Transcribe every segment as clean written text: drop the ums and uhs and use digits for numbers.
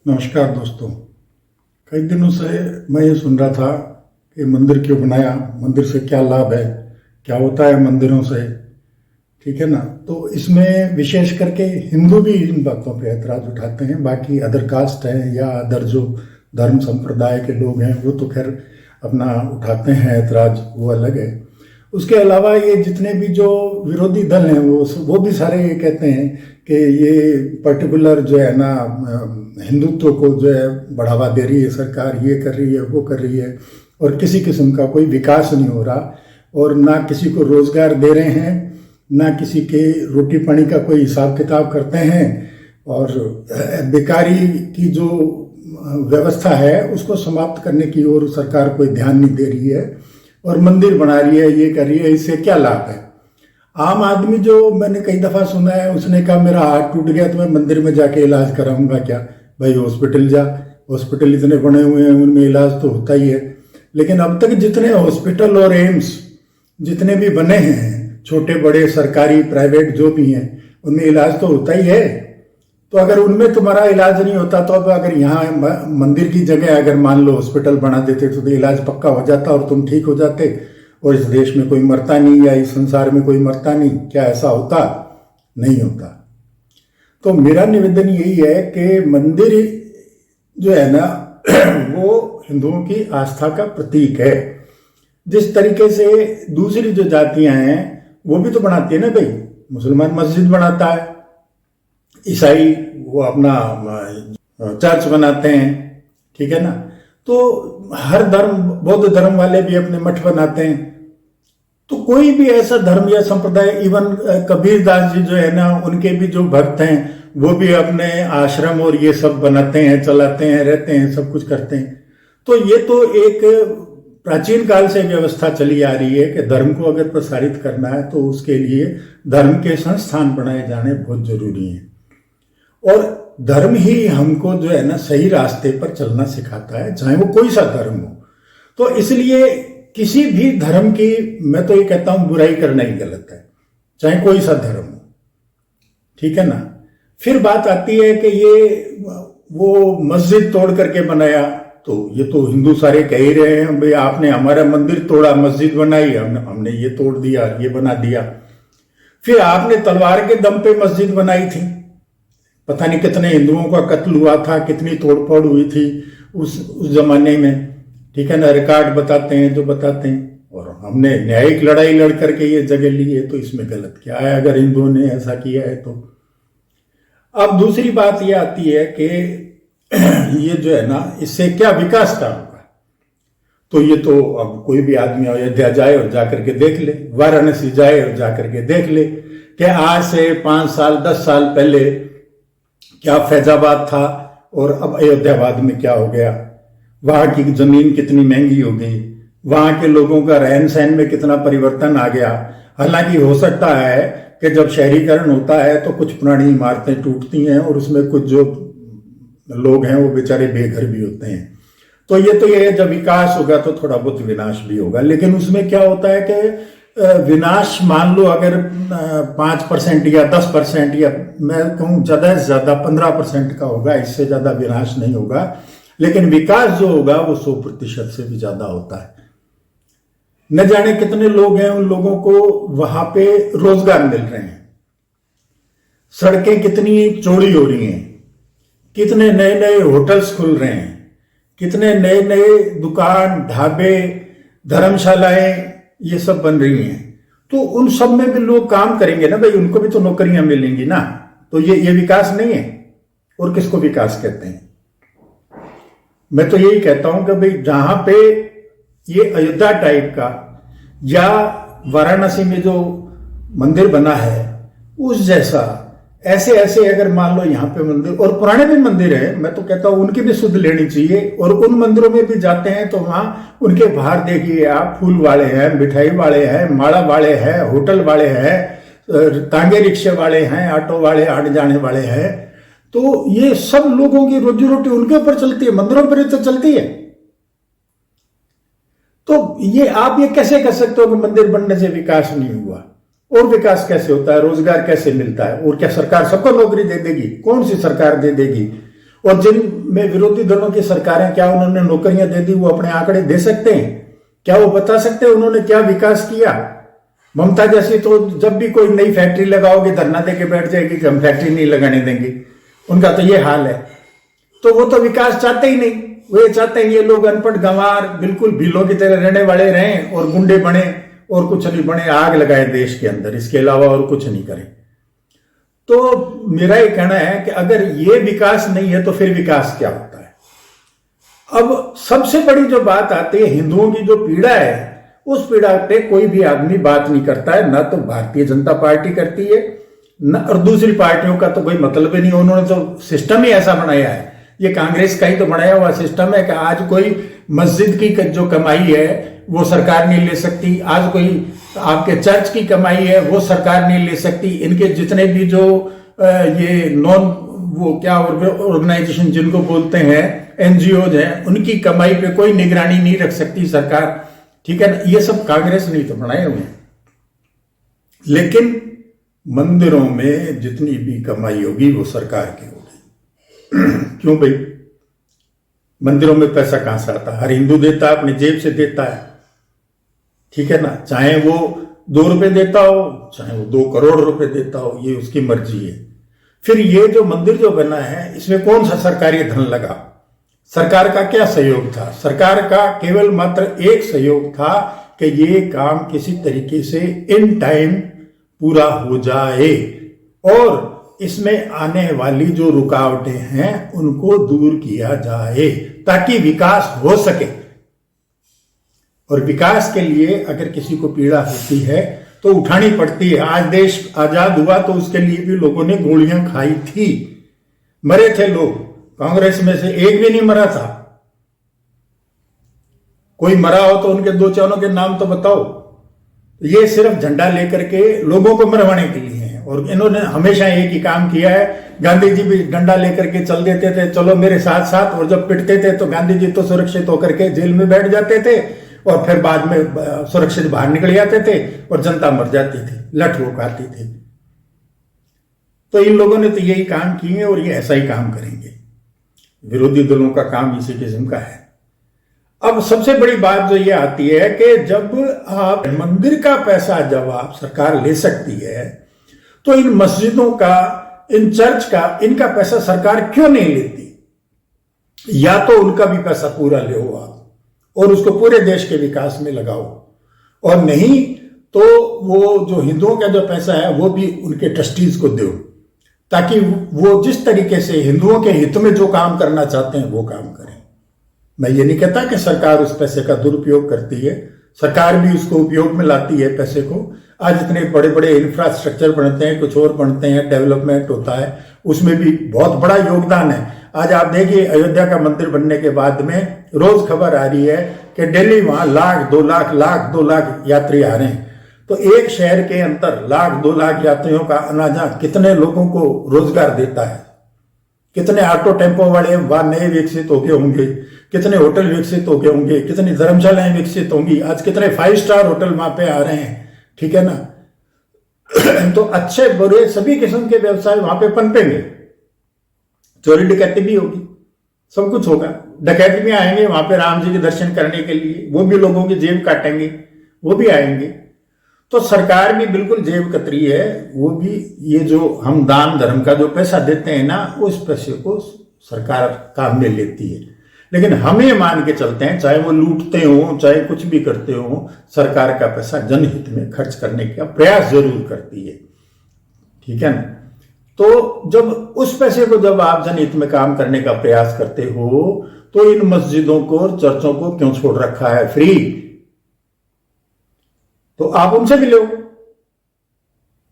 नमस्कार दोस्तों। कई दिनों से मैं ये सुन रहा था कि मंदिर क्यों बनाया, मंदिर से क्या लाभ है, क्या होता है मंदिरों से। ठीक है ना। तो इसमें विशेष करके हिंदू भी इन बातों पे ऐतराज उठाते हैं। बाकी अदर कास्ट हैं या अदर जो धर्म संप्रदाय के लोग हैं वो तो खैर अपना उठाते हैं ऐतराज, वो अलग है। उसके अलावा ये जितने भी जो विरोधी दल हैं वो भी सारे ये कहते हैं कि ये पर्टिकुलर जो है ना हिंदुत्व को जो है बढ़ावा दे रही है सरकार, ये कर रही है वो कर रही है, और किसी किस्म का कोई विकास नहीं हो रहा, और ना किसी को रोजगार दे रहे हैं, ना किसी के रोटी पानी का कोई हिसाब किताब करते हैं, और बेकारी की जो व्यवस्था है उसको समाप्त करने की ओर सरकार कोई ध्यान नहीं दे रही है, और मंदिर बना रही है, ये कर रही है। इससे क्या लाभ है? आम आदमी जो मैंने कई दफ़ा सुना है उसने कहा मेरा हाथ टूट गया तो मैं मंदिर में जाके इलाज कराऊंगा क्या? भाई हॉस्पिटल जा, हॉस्पिटल इतने बने हुए हैं उनमें इलाज तो होता ही है। लेकिन अब तक जितने हॉस्पिटल और एम्स जितने भी बने हैं, छोटे बड़े सरकारी प्राइवेट जो भी हैं, उनमें इलाज तो होता ही है। तो अगर उनमें तुम्हारा इलाज नहीं होता तो अब अगर यहाँ मंदिर की जगह अगर मान लो हॉस्पिटल बना देते तो इलाज पक्का हो जाता और तुम ठीक हो जाते, और इस देश में कोई मरता नहीं या इस संसार में कोई मरता नहीं। क्या ऐसा होता? नहीं होता। तो मेरा निवेदन यही है कि मंदिर जो है ना वो हिंदुओं की आस्था का प्रतीक है। जिस तरीके से दूसरी जो जातियां हैं वो भी तो बनाती है ना भाई। मुसलमान मस्जिद बनाता है, ईसाई वो अपना चर्च बनाते हैं, ठीक है ना। तो हर धर्म, बौद्ध धर्म वाले भी अपने मठ बनाते हैं। तो कोई भी ऐसा धर्म या संप्रदाय, इवन कबीर दास जी जो है ना उनके भी जो भक्त हैं वो भी अपने आश्रम और ये सब बनाते हैं, चलाते हैं, रहते हैं, सब कुछ करते हैं। तो ये तो एक प्राचीन काल से व्यवस्था चली आ रही है कि धर्म को अगर प्रसारित करना है तो उसके लिए धर्म के संस्थान बनाए जाने बहुत जरूरी हैं, और धर्म ही हमको जो है ना सही रास्ते पर चलना सिखाता है, चाहे वो कोई सा धर्म हो। तो इसलिए किसी भी धर्म की मैं तो ये कहता हूं बुराई करना ही गलत है, चाहे कोई सा धर्म हो, ठीक है ना। फिर बात आती है कि ये वो मस्जिद तोड़ करके बनाया, तो ये तो हिंदू सारे कह ही रहे हैं भाई आपने हमारा मंदिर तोड़ा, मस्जिद बनाई, हमने ये तोड़ दिया, ये बना दिया। फिर आपने तलवार के दम पे मस्जिद बनाई थी, पता नहीं कितने हिंदुओं का कत्ल हुआ था, कितनी तोड़फोड़ हुई थी उस जमाने में, ठीक है ना। रिकॉर्ड बताते हैं जो बताते हैं, और हमने न्यायिक लड़ाई लड़ करके ये जगह ली है, तो इसमें गलत क्या है अगर हिंदुओं ने ऐसा किया है तो। अब दूसरी बात ये आती है कि ये जो है ना इससे क्या विकास का होगा। तो ये तो अब कोई भी आदमी अयोध्या जाए और जाकर के देख ले, वाराणसी जाए और जाकर के देख ले कि आज से 5 साल 10 साल पहले क्या फैजाबाद था और अब अयोध्याबाद में क्या हो गया। वहां की जमीन कितनी महंगी हो गई, वहां के लोगों का रहन सहन में कितना परिवर्तन आ गया। हालांकि हो सकता है कि जब शहरीकरण होता है तो कुछ पुरानी इमारतें टूटती हैं और उसमें कुछ जो लोग हैं वो बेचारे बेघर भी होते हैं। तो ये जब विकास होगा तो थोड़ा बहुत विनाश भी होगा। लेकिन उसमें क्या होता है कि विनाश मान लो अगर 5% या 10% या मैं कहूँ ज्यादा से ज्यादा 15% का होगा, इससे ज्यादा विनाश नहीं होगा। लेकिन विकास जो होगा वो 100% से भी ज्यादा होता है। न जाने कितने लोग हैं, उन लोगों को वहां पे रोजगार मिल रहे हैं, सड़कें कितनी चौड़ी हो रही हैं, कितने नए नए होटल्स खुल रहे हैं, कितने नए नए दुकान, ढाबे, धर्मशालाएं ये सब बन रही हैं। तो उन सब में भी लोग काम करेंगे ना भाई, उनको भी तो नौकरियां मिलेंगी ना। तो ये विकास नहीं है। और किसको विकास कहते हैं? मैं तो यही कहता हूं कि भाई जहां पे ये अयोध्या टाइप का या वाराणसी में जो मंदिर बना है उस जैसा ऐसे अगर मान लो यहाँ पे मंदिर, और पुराने भी मंदिर है, मैं तो कहता हूँ उनकी भी सुध लेनी चाहिए। और उन मंदिरों में भी जाते हैं तो वहां उनके बाहर देखिए आप, फूल वाले हैं, मिठाई वाले हैं, माला वाले हैं, होटल वाले हैं, तांगे रिक्शे वाले हैं, ऑटो वाले, आने जाने वाले हैं। तो ये सब लोगों की रोजी रोटी उनके ऊपर चलती है, मंदिरों पर तो चलती है। तो ये आप ये कैसे कह सकते हो कि मंदिर बनने से विकास नहीं हुआ? और विकास कैसे होता है, रोजगार कैसे मिलता है? और क्या सरकार सबको नौकरी दे देगी? कौन सी सरकार दे देगी? और जिन में विरोधी दलों की सरकारें, क्या उन्होंने नौकरियां दे दी? वो अपने आंकड़े दे सकते हैं? क्या वो बता सकते हैं उन्होंने क्या विकास किया? ममता जैसी तो जब भी कोई नई फैक्ट्री लगाओगे धरना देके बैठ जाएगी कि हम फैक्ट्री नहीं लगाने देंगे। उनका तो ये हाल है। तो वो तो विकास चाहते ही नहीं। वो ये चाहते हैं ये लोग अनपढ़ गंवार बिल्कुल भीलों की तरह रहने वाले रहें और गुंडे बने और कुछ नहीं बने, आग लगाए देश के अंदर, इसके अलावा और कुछ नहीं करें। तो मेरा ये कहना है कि अगर ये विकास नहीं है तो फिर विकास क्या होता है? अब सबसे बड़ी जो बात आती है, हिंदुओं की जो पीड़ा है, उस पीड़ा पे कोई भी आदमी बात नहीं करता है। ना तो भारतीय जनता पार्टी करती है, न और दूसरी पार्टियों का तो कोई मतलब ही नहीं। उन्होंने तो सिस्टम ही ऐसा बनाया है, ये कांग्रेस का ही तो बनाया हुआ सिस्टम है कि आज कोई मस्जिद की जो कमाई है वो सरकार नहीं ले सकती, आज कोई आपके चर्च की कमाई है वो सरकार नहीं ले सकती। इनके जितने भी जो ये नॉन वो क्या ऑर्गेनाइजेशन जिनको बोलते हैं, एनजीओज हैं, उनकी कमाई पे कोई निगरानी नहीं रख सकती सरकार। ठीक है ना, ये सब कांग्रेस ने तो बनाए हुए हैं। लेकिन मंदिरों में जितनी भी कमाई होगी वो सरकार की होगी। क्यों भाई? मंदिरों में पैसा कहां से आता है? हर हिंदू देता है, अपनी जेब से देता है। ठीक है ना, चाहे वो 2 रुपए देता हो, चाहे वो 2 करोड़ रुपए देता हो, ये उसकी मर्जी है। फिर ये जो मंदिर जो बना है, इसमें कौन सा सरकारी धन लगा? सरकार का क्या सहयोग था? सरकार का केवल मात्र एक सहयोग था कि ये काम किसी तरीके से इन टाइम पूरा हो जाए और इसमें आने वाली जो रुकावटें हैं उनको दूर किया जाए ताकि विकास हो सके। और विकास के लिए अगर किसी को पीड़ा होती है तो उठानी पड़ती है। आज देश आजाद हुआ तो उसके लिए भी लोगों ने गोलियां खाई थी, मरे थे लोग। कांग्रेस में से एक भी नहीं मरा था। कोई मरा हो तो उनके 2 चारों के नाम तो बताओ। ये सिर्फ झंडा लेकर के लोगों को मरवाने के लिए है। और इन्होंने हमेशा एक ही काम किया है। गांधी जी भी डंडा लेकर के चल देते थे, चलो मेरे साथ साथ, और जब पिटते थे तो गांधी जी तो सुरक्षित होकर के जेल में बैठ जाते थे और फिर बाद में सुरक्षित बाहर निकल जाते थे और जनता मर जाती थी, लठ वो खाती थी। तो इन लोगों ने तो यही काम किए और ये ऐसा ही काम करेंगे। विरोधी दलों का काम इसी किस्म का है। अब सबसे बड़ी बात जो ये आती है कि जब आप मंदिर का पैसा जब आप सरकार ले सकती है तो इन मस्जिदों का, इन चर्च का, इनका पैसा सरकार क्यों नहीं लेती? या तो उनका भी पैसा पूरा ले आप और उसको पूरे देश के विकास में लगाओ, और नहीं तो वो जो हिंदुओं का जो पैसा है वो भी उनके ट्रस्टीज को दो, ताकि वो जिस तरीके से हिंदुओं के हित में जो काम करना चाहते हैं वो काम करें। मैं ये नहीं कहता कि सरकार उस पैसे का दुरुपयोग करती है, सरकार भी उसको उपयोग में लाती है पैसे को। आज इतने बड़े बड़े इंफ्रास्ट्रक्चर बनते हैं, कुछ और बनते हैं, डेवलपमेंट होता है, उसमें भी बहुत बड़ा योगदान है। आज आप देखिए अयोध्या का मंदिर बनने के बाद में रोज खबर आ रही है कि डेली वहां 1,00,000 यात्री आ रहे हैं। तो एक शहर के अंदर 1,00,000-2,00,000 यात्रियों का आना जाना कितने लोगों को रोजगार देता है? कितने ऑटो टेम्पो वाले वहां नए विकसित हो गए होंगे, कितने होटल विकसित हो गए होंगे, कितनी धर्मशालाएं विकसित होंगी। आज कितने 5 स्टार होटल वहां पे आ रहे हैं। ठीक है ना, तो अच्छे बुरे सभी किस्म के व्यवसाय वहां पे पनपेंगे। चोरी डकैती भी होगी, सब कुछ होगा। डकैत भी आएंगे वहां पे राम जी के दर्शन करने के लिए, वो भी लोगों की जेब काटेंगे, वो भी आएंगे। तो सरकार भी बिल्कुल जेब कतरी है। वो भी ये जो हम दान धर्म का जो पैसा देते हैं ना, उस पैसे को सरकार काम में लेती है। लेकिन हमें मान के चलते हैं, चाहे वो लूटते हो, चाहे कुछ भी करते हो, सरकार का पैसा जनहित में खर्च करने का प्रयास जरूर करती है। ठीक है ना, तो जब उस पैसे को जब आप जनहित में काम करने का प्रयास करते हो तो इन मस्जिदों को और चर्चों को क्यों छोड़ रखा है फ्री? तो आप उनसे भी लो।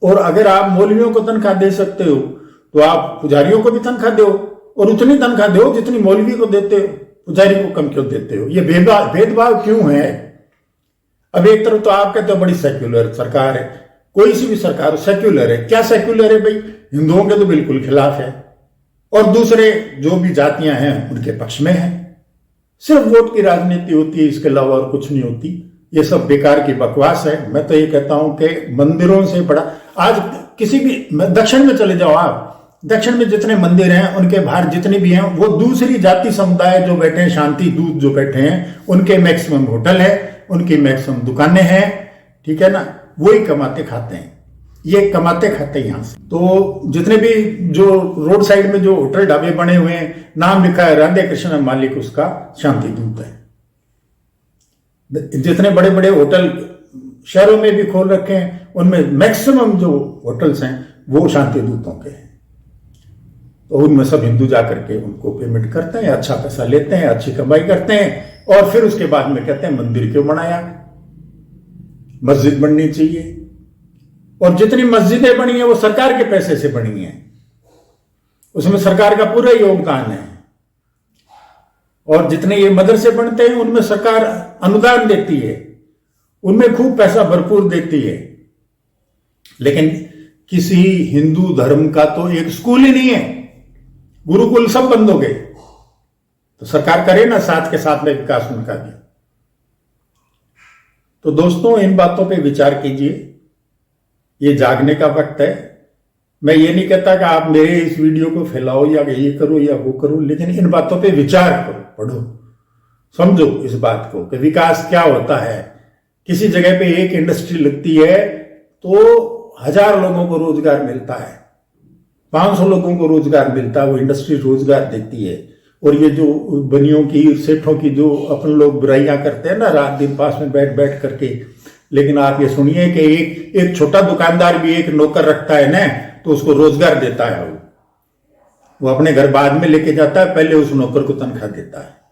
और अगर आप मौलवियों को तनख्वाह दे सकते हो तो आप पुजारियों को भी तनख्वाह दो, और उतनी तनख्वाह दो जितनी मौलवी को देते हो। पुजारी को कम क्यों देते हो? ये भेदभाव क्यों है? अब एक तरफ तो आप कहते हो बड़ी सेक्युलर सरकार है, कोई सी भी सरकार सेक्युलर है। क्या सेक्युलर है भाई? हिंदुओं के तो बिल्कुल खिलाफ है, और दूसरे जो भी जातियां हैं उनके पक्ष में है। सिर्फ वोट की राजनीति होती है, इसके अलावा और कुछ नहीं होती। ये सब बेकार की बकवास है। मैं तो ये कहता हूं कि मंदिरों से बड़ा, आज किसी भी दक्षिण में चले जाओ आप, दक्षिण में जितने मंदिर हैं उनके बाहर जितने भी हैं वो दूसरी जाति समुदाय जो बैठे हैं, शांति दूत जो बैठे हैं, उनके मैक्सिमम होटल है, उनकी मैक्सिमम दुकानें हैं, ठीक है ना, वही कमाते खाते हैं, ये कमाते खाते हैं यहां से। तो जितने भी जो रोड साइड में जो होटल ढाबे बने हुए हैं, नाम लिखा है राधे कृष्ण मालिक उसका शांति दूत है। जितने बड़े बड़े होटल शहरों में भी खोल रखे हैं उनमें मैक्सिमम जो होटल्स हैं वो शांति दूतों के हैं। तो उनमें सब हिंदू जाकर के उनको पेमेंट करते हैं, अच्छा पैसा लेते हैं, अच्छी कमाई करते हैं, और फिर उसके बाद में कहते हैं मंदिर क्यों बनाया, मस्जिद बननी चाहिए। और जितनी मस्जिदें बनी है वो सरकार के पैसे से बनी है, उसमें सरकार का पूरा योगदान है। और जितने ये मदरसे बनते हैं उनमें सरकार अनुदान देती है, उनमें खूब पैसा भरपूर देती है। लेकिन किसी हिंदू धर्म का तो एक स्कूल ही नहीं है, गुरुकुल सब बंद हो गए। तो सरकार करे ना साथ के साथ में विकास उनका भी। तो दोस्तों इन बातों पे विचार कीजिए, ये जागने का वक्त है। मैं ये नहीं कहता कि आप मेरे इस वीडियो को फैलाओ या ये करो या वो करो, लेकिन इन बातों पे विचार करो, पढ़ो, समझो इस बात को कि विकास क्या होता है। किसी जगह पे एक इंडस्ट्री लगती है तो 1000 लोगों को रोजगार मिलता है, 500 लोगों को रोजगार मिलता है, वो इंडस्ट्री रोजगार देती है। और ये जो बनियों की, सेठों की जो अपन लोग बुराइयां करते हैं ना रात दिन पास में बैठ बैठ करके, लेकिन आप ये सुनिए कि एक छोटा दुकानदार भी एक नौकर रखता है ना, तो उसको रोजगार देता है। वो अपने घर बाद में लेके जाता है, पहले उस नौकर को तनख्वाह देता है।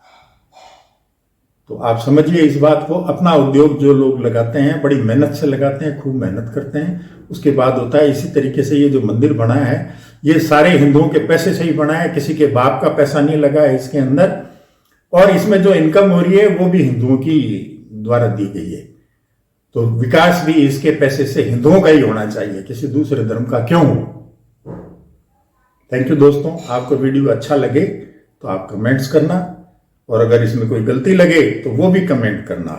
तो आप समझिए इस बात को। अपना उद्योग जो लोग लगाते हैं बड़ी मेहनत से लगाते हैं, खूब मेहनत करते हैं, उसके बाद होता है। इसी तरीके से ये जो मंदिर बना है ये सारे हिंदुओं के पैसे से ही बना है, किसी के बाप का पैसा नहीं लगा है इसके अंदर। और इसमें जो इनकम हो रही है वो भी हिंदुओं की द्वारा दी गई है। तो विकास भी इसके पैसे से हिंदुओं का ही होना चाहिए, किसी दूसरे धर्म का क्यों हो। थैंक यू दोस्तों। आपको वीडियो अच्छा लगे तो आप कमेंट्स करना, और अगर इसमें कोई गलती लगे तो वो भी कमेंट करना।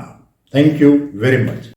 Thank you very much.